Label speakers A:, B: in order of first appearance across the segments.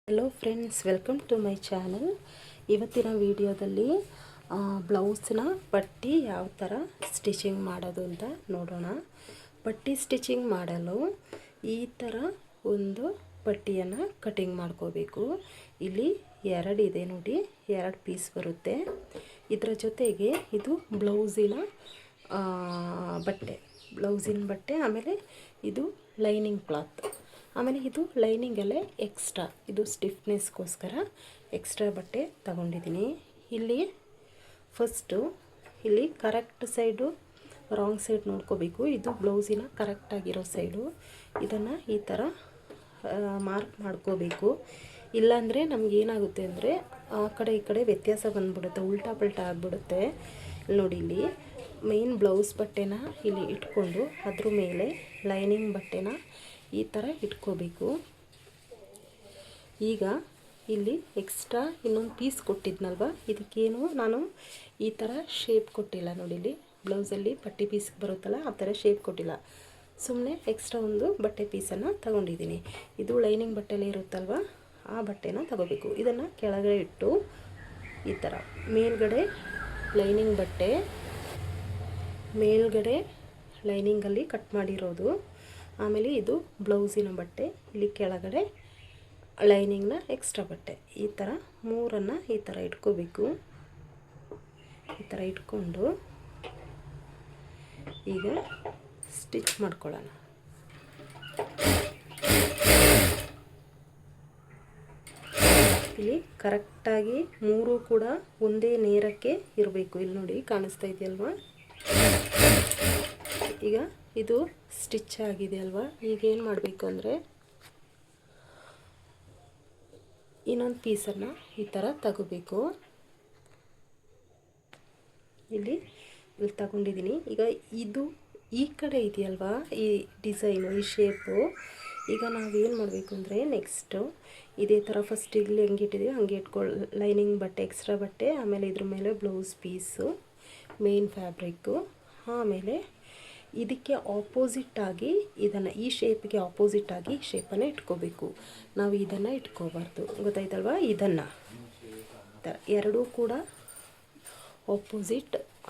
A: Hello friends, welcome to my channel. ಇವತ್ತಿನ ವಿಡಿಯೋದಲ್ಲಿ ಬ್ಲೌಸ್ನ ಪಟ್ಟಿ ಯಾವ ಥರ ಸ್ಟಿಚಿಂಗ್ ಮಾಡೋದು ಅಂತ ನೋಡೋಣ. ಪಟ್ಟಿ ಸ್ಟಿಚಿಂಗ್ ಮಾಡಲು ಈ ಥರ ಒಂದು ಪಟ್ಟಿಯನ್ನು ಕಟಿಂಗ್ ಮಾಡ್ಕೋಬೇಕು. ಇಲ್ಲಿ ಎರಡಿದೆ ನೋಡಿ, 2 ಪೀಸ್ ಬರುತ್ತೆ. ಇದರ ಜೊತೆಗೆ ಇದು ಬ್ಲೌಸಿನ ಬಟ್ಟೆ, ಆಮೇಲೆ ಇದು ಲೈನಿಂಗ್ ಕ್ಲಾತ್, ಆಮೇಲೆ ಇದು ಲೈನಿಂಗಲ್ಲೇ ಎಕ್ಸ್ಟ್ರಾ, ಇದು ಸ್ಟಿಫ್ನೆಸ್ಗೋಸ್ಕರ ಎಕ್ಸ್ಟ್ರಾ ಬಟ್ಟೆ ತಗೊಂಡಿದ್ದೀನಿ. ಇಲ್ಲಿ ಫಸ್ಟು ಇಲ್ಲಿ ಕರೆಕ್ಟ್ ಸೈಡು ರಾಂಗ್ ಸೈಡ್ ನೋಡ್ಕೋಬೇಕು. ಇದು ಬ್ಲೌಸಿನ ಕರೆಕ್ಟಾಗಿರೋ ಸೈಡು. ಇದನ್ನು ಈ ಥರ ಮಾರ್ಕ್ ಮಾಡ್ಕೋಬೇಕು. ಇಲ್ಲಾಂದರೆ ನಮಗೇನಾಗುತ್ತೆ ಅಂದರೆ ಆ ಕಡೆ ಈ ಕಡೆ ವ್ಯತ್ಯಾಸ ಬಂದುಬಿಡುತ್ತೆ, ಉಲ್ಟಾ ಪಲ್ಟಾ ಆಗಿಬಿಡುತ್ತೆ. ನೋಡಿ, ಇಲ್ಲಿ ಮೇನ್ ಬ್ಲೌಸ್ ಬಟ್ಟೆನ ಇಲ್ಲಿ ಇಟ್ಕೊಂಡು ಅದ್ರ ಮೇಲೆ ಲೈನಿಂಗ್ ಬಟ್ಟೆನ ಈ ಥರ ಇಟ್ಕೋಬೇಕು. ಈಗ ಇಲ್ಲಿ ಎಕ್ಸ್ಟ್ರಾ ಇನ್ನೊಂದು ಪೀಸ್ ಕೊಟ್ಟಿದ್ನಲ್ವ, ಇದಕ್ಕೇನು ನಾನು ಈ ಥರ ಶೇಪ್ ಕೊಟ್ಟಿಲ್ಲ. ನೋಡಿ, ಇಲ್ಲಿ ಬ್ಲೌಸಲ್ಲಿ ಪಟ್ಟಿ ಪೀಸ್ ಬರುತ್ತಲ್ಲ, ಆ ಥರ ಶೇಪ್ ಕೊಟ್ಟಿಲ್ಲ. ಸುಮ್ಮನೆ ಎಕ್ಸ್ಟ್ರಾ ಒಂದು ಬಟ್ಟೆ ಪೀಸನ್ನು ತಗೊಂಡಿದ್ದೀನಿ. ಇದು ಲೈನಿಂಗ್ ಬಟ್ಟೆಲೇ ಇರುತ್ತಲ್ವ, ಆ ಬಟ್ಟೆನ ತಗೋಬೇಕು. ಇದನ್ನು ಕೆಳಗಡೆ ಇಟ್ಟು ಈ ಥರ ಮೇಲ್ಗಡೆ ಲೈನಿಂಗ್ ಬಟ್ಟೆ, ಮೇಲ್ಗಡೆ ಲೈನಿಂಗಲ್ಲಿ ಕಟ್ ಮಾಡಿರೋದು, ಆಮೇಲೆ ಇದು ಬ್ಲೌಸಿನ ಬಟ್ಟೆ, ಇಲ್ಲಿ ಕೆಳಗಡೆ ಲೈನಿಂಗ್ನ ಎಕ್ಸ್ಟ್ರಾ ಬಟ್ಟೆ, ಈ ಥರ ಮೂರನ್ನು ಈ ಥರ ಇಟ್ಕೋಬೇಕು. ಈ ಥರ ಇಟ್ಕೊಂಡು ಈಗ ಸ್ಟಿಚ್ ಮಾಡ್ಕೊಳ್ಳೋಣ. ಇಲ್ಲಿ ಕರೆಕ್ಟಾಗಿ ಮೂರು ಕೂಡ ಒಂದೇ ನೇರಕ್ಕೆ ಇರಬೇಕು. ಇಲ್ಲಿ ನೋಡಿ, ಕಾಣಿಸ್ತಾ ಇದೆಯಲ್ವಾ? ಈಗ ಇದು ಸ್ಟಿಚ್ ಆಗಿದೆ ಅಲ್ವಾ? ಈಗೇನು ಮಾಡಬೇಕು ಅಂದರೆ ಇನ್ನೊಂದು ಪೀಸನ್ನು ಈ ಥರ ತಗೋಬೇಕು. ಇಲ್ಲಿ ತಗೊಂಡಿದ್ದೀನಿ. ಈಗ ಇದು ಈ ಕಡೆ ಇದೆಯಲ್ವಾ, ಈ ಡಿಸೈನು, ಈ ಶೇಪು. ಈಗ ನಾವೇನು ಮಾಡಬೇಕು ಅಂದರೆ ನೆಕ್ಸ್ಟು ಇದೇ ಥರ ಫಸ್ಟ್ ಇಲ್ಲಿ ಹೆಂಗೆ ಇಟ್ಟಿದ್ದೀವಿ ಹಂಗೆ ಲೈನಿಂಗ್ ಬಟ್ಟೆ, ಎಕ್ಸ್ಟ್ರಾ ಬಟ್ಟೆ, ಆಮೇಲೆ ಇದ್ರ ಮೇಲೆ ಬ್ಲೌಸ್ ಪೀಸು, ಮೇನ್ ಫ್ಯಾಬ್ರಿಕ್ಕು, ಆಮೇಲೆ ಇದಕ್ಕೆ ಆಪೋಸಿಟ್ಟಾಗಿ ಇದನ್ನು, ಈ ಶೇಪ್ಗೆ ಆಪೋಸಿಟ್ಟಾಗಿ ಶೇಪನ್ನು ಇಟ್ಕೋಬೇಕು. ನಾವು ಇದನ್ನು ಇಟ್ಕೋಬಾರ್ದು, ಗೊತ್ತಾಯ್ತಲ್ವಾ? ಇದನ್ನು ಎರಡೂ ಕೂಡ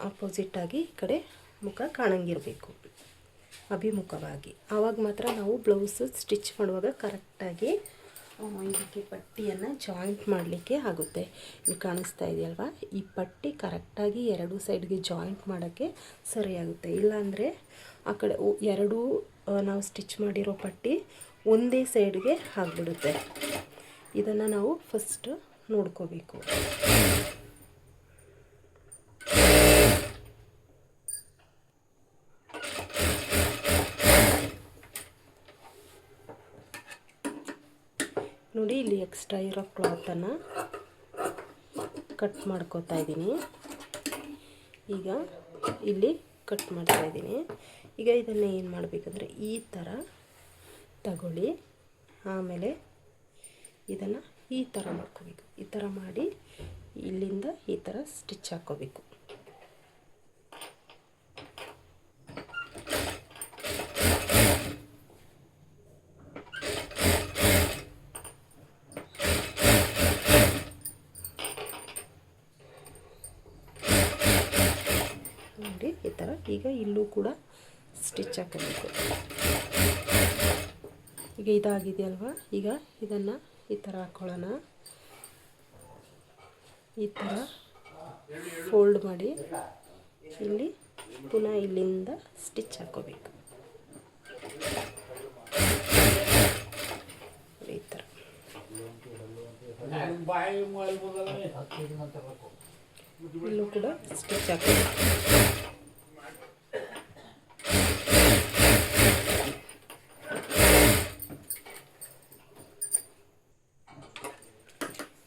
A: ಆಪೋಸಿಟ್ಟಾಗಿ ಈ ಕಡೆ ಮುಖ ಕಾಣಂಗಿರಬೇಕು, ಅಭಿಮುಖವಾಗಿ. ಆವಾಗ ಮಾತ್ರ ನಾವು ಬ್ಲೌಸು ಸ್ಟಿಚ್ ಮಾಡುವಾಗ ಕರೆಕ್ಟಾಗಿ ಇದಕ್ಕೆ ಪಟ್ಟಿಯನ್ನು ಜಾಯಿಂಟ್ ಮಾಡಲಿಕ್ಕೆ ಆಗುತ್ತೆ. ಇಲ್ಲಿ ಕಾಣಿಸ್ತಾ ಇದೆಯಲ್ವಾ? ಈ ಪಟ್ಟಿ ಕರೆಕ್ಟಾಗಿ ಎರಡೂ ಸೈಡ್ಗೆ ಜಾಯಿಂಟ್ ಮಾಡೋಕ್ಕೆ ಸರಿಯಾಗುತ್ತೆ. ಇಲ್ಲಾಂದರೆ ಆ ಕಡೆ ಎರಡೂ ನಾವು ಸ್ಟಿಚ್ ಮಾಡಿರೋ ಪಟ್ಟಿ ಒಂದೇ ಸೈಡ್ಗೆ ಆಗಿಬಿಡುತ್ತೆ. ಇದನ್ನು ನಾವು ಫಸ್ಟ್ ನೋಡ್ಕೋಬೇಕು. ನೋಡಿ, ಇಲ್ಲಿ ಎಕ್ಸ್ಟ್ರಾ ಇರೋ ಕ್ಲಾತನ್ನು ಕಟ್ ಮಾಡ್ಕೋತಾ ಇದ್ದೀನಿ. ಈಗ ಇಲ್ಲಿ ಕಟ್ ಮಾಡ್ತಾ ಇದ್ದೀನಿ. ಈಗ ಇದನ್ನು ಏನು ಮಾಡಬೇಕಂದ್ರೆ ಈ ಥರ ತಗೊಳ್ಳಿ, ಆಮೇಲೆ ಇದನ್ನು ಈ ಥರ ಮಾಡ್ಕೋಬೇಕು. ಈ ಥರ ಮಾಡಿ ಇಲ್ಲಿಂದ ಈ ಥರ ಸ್ಟಿಚ್ ಹಾಕ್ಕೋಬೇಕು. ನೋಡಿ, ಈ ಥರ. ಈಗ ಇಲ್ಲೂ ಕೂಡ ಸ್ಟಿಚ್ ಹಾಕಬೇಕು. ಈಗ ಇದಾಗಿದೆಯಲ್ವಾ? ಈಗ ಇದನ್ನು ಈ ಥರ ಹಾಕ್ಕೊಳ್ಳೋಣ. ಈ ಥರ ಫೋಲ್ಡ್ ಮಾಡಿ ಇಲ್ಲಿ ಪುನಃ ಇಲ್ಲಿಂದ ಸ್ಟಿಚ್ ಹಾಕ್ಕೋಬೇಕು. ಈ ಥರ ಇಲ್ಲೂ ಕೂಡ ಸ್ಟಿಚ್ ಹಾಕಬೇಕು.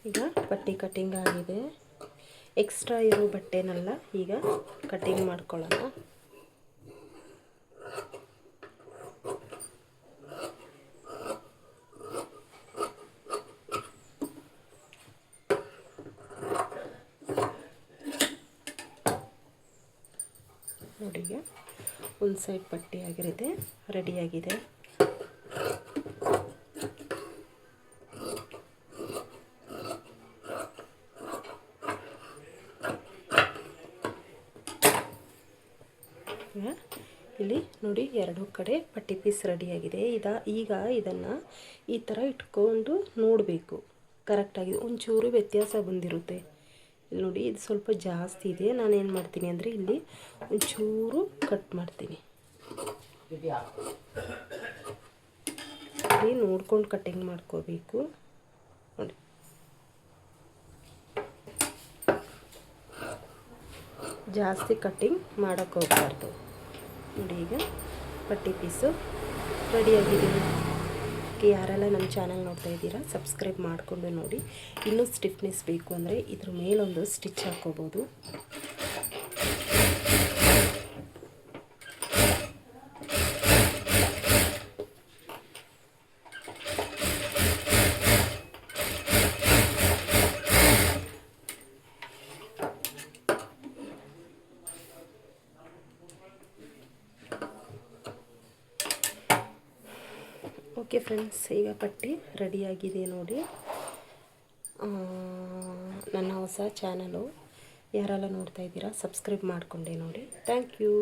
A: ಈಗ ಪಟ್ಟಿ ಕಟ್ಟಿಂಗ್ ಆಗಿದೆ. ಎಕ್ಸ್ಟ್ರಾ ಇರೋ ಬಟ್ಟೆನೆಲ್ಲ ಈಗ ಕಟ್ಟಿಂಗ್ ಮಾಡ್ಕೊಳ್ಳೋಣ. ನೋಡಿ, ಈಗ ಒಂದು ಸೈಡ್ ಪಟ್ಟಿ ಆಗಿರುತ್ತೆ, ರೆಡಿಯಾಗಿದೆ. ಇಲ್ಲಿ ನೋಡಿ ಎರಡೂ ಕಡೆ ಪಟ್ಟಿ ಪೀಸ್ ರೆಡಿಯಾಗಿದೆ. ಈಗ ಇದನ್ನು ಈ ಥರ ಇಟ್ಕೊಂಡು ನೋಡಬೇಕು ಕರೆಕ್ಟಾಗಿದೆ. ಒಂಚೂರು ವ್ಯತ್ಯಾಸ ಬಂದಿರುತ್ತೆ. ಇಲ್ಲಿ ನೋಡಿ ಇದು ಸ್ವಲ್ಪ ಜಾಸ್ತಿ ಇದೆ. ನಾನೇನು ಮಾಡ್ತೀನಿ ಅಂದರೆ ಇಲ್ಲಿ ಒಂಚೂರು ಕಟ್ ಮಾಡ್ತೀನಿ. ಇಲ್ಲಿ ನೋಡ್ಕೊಂಡು ಕಟ್ಟಿಂಗ್ ಮಾಡ್ಕೋಬೇಕು ನೋಡಿ. ಜಾಸ್ತಿ ಕಟ್ಟಿಂಗ್ ಮಾಡೋಕ್ಕೆ ಹೋಗಬಾರ್ದು ನೋಡಿ. ಈಗ ಪಟ್ಟಿ ಪೀಸು ರೆಡಿಯಾಗಿದೆ. ಯಾರೆಲ್ಲ ನಮ್ಮ ಚಾನಲ್ ನೋಡ್ತಾ ಇದ್ದೀರಾ ಸಬ್ಸ್ಕ್ರೈಬ್ ಮಾಡಿಕೊಂಡು ನೋಡಿ. ಇನ್ನೂ ಸ್ಟಿಫ್ನೆಸ್ ಬೇಕು ಅಂದರೆ ಇದ್ರ ಮೇಲೊಂದು ಸ್ಟಿಚ್ ಹಾಕ್ಕೋಬೋದು. ಓಕೆ ಫ್ರೆಂಡ್ಸ್, ಈಗ ಪಟ್ಟಿ ರೆಡಿಯಾಗಿದೆ ನೋಡಿ. ನನ್ನ ಹೊಸ ಚಾನಲು ಯಾರೆಲ್ಲ ನೋಡ್ತಾ ಇದ್ದೀರಾ ಸಬ್ಸ್ಕ್ರೈಬ್ ಮಾಡಿಕೊಂಡೆ ನೋಡಿ. Thank you.